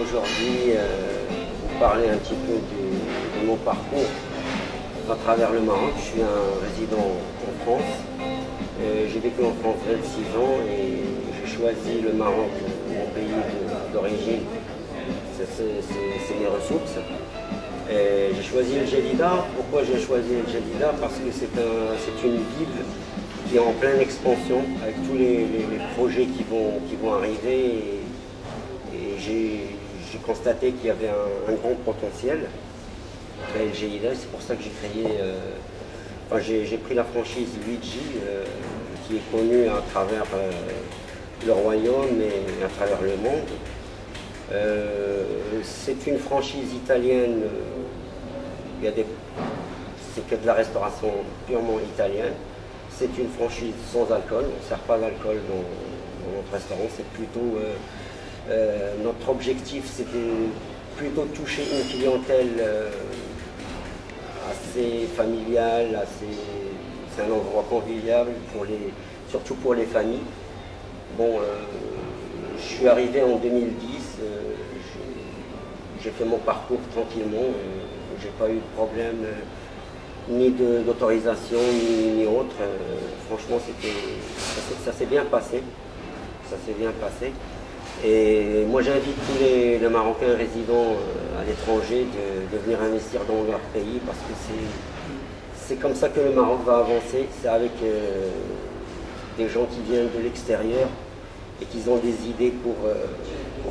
aujourd'hui vous parler un petit peu de mon parcours à travers le Maroc. Je suis un résident en France. J'ai vécu en France 26 ans et j'ai choisi le Maroc, mon pays d'origine. C'est mes ressources. J'ai choisi El Jadida. Pourquoi j'ai choisi El Jadida? Parce que c'est une ville qui est en pleine expansion avec tous les projets qui vont arriver. Et j'ai constaté qu'il y avait un grand potentiel à El Jadida. C'est pour ça que j'ai créé. J'ai pris la franchise Luigi, qui est connue à travers le royaume et à travers le monde. C'est une franchise italienne, c'est que de la restauration purement italienne. C'est une franchise sans alcool, on ne sert pas d'alcool dans notre restaurant. C'est plutôt notre objectif, c'était plutôt toucher une clientèle assez familiale, c'est un endroit convivial surtout pour les familles. Bon, je suis arrivé en 2010, j'ai fait mon parcours tranquillement, j'ai pas eu de problème ni d'autorisation ni autre. Franchement, ça s'est bien passé. Ça s'est bien passé. Et moi, j'invite tous les Marocains résidents à l'étranger de venir investir dans leur pays parce que c'est comme ça que le Maroc va avancer. C'est avec des gens qui viennent de l'extérieur et qui ont des idées pour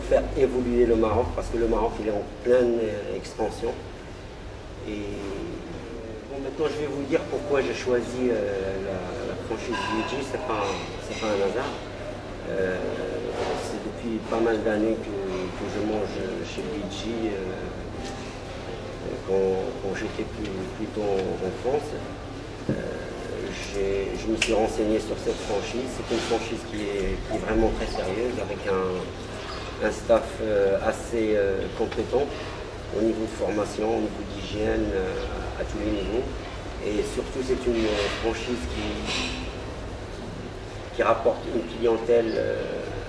faire évoluer le Maroc, parce que le Maroc il est en pleine expansion. Et bon, maintenant je vais vous dire pourquoi j'ai choisi la franchise Luigi. C'est pas un hasard. C'est depuis pas mal d'années que je mange chez Luigi, quand j'étais plutôt en France. Je me suis renseigné sur cette franchise. C'est une franchise qui est vraiment très sérieuse, avec un staff assez compétent au niveau de formation, au niveau d'hygiène, à tous les niveaux. Et surtout, c'est une franchise qui rapporte une clientèle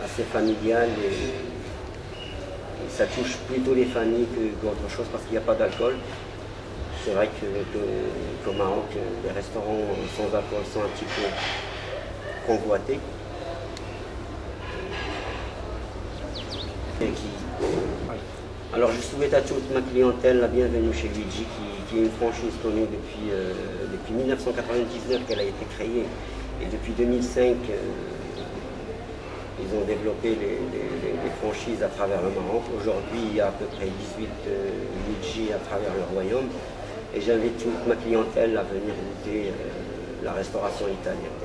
assez familiale et ça touche plutôt les familles qu'autre chose parce qu'il n'y a pas d'alcool. C'est vrai qu'au Maroc, les restaurants sans alcool sont un petit peu convoités. Alors je souhaite à toute ma clientèle la bienvenue chez Luigi, qui est une franchise connue depuis 1999 qu'elle a été créée. Et depuis 2005, ils ont développé les franchises à travers le Maroc. Aujourd'hui, il y a à peu près 18 Luigi à travers le royaume. Et j'invite toute ma clientèle à venir goûter la restauration italienne.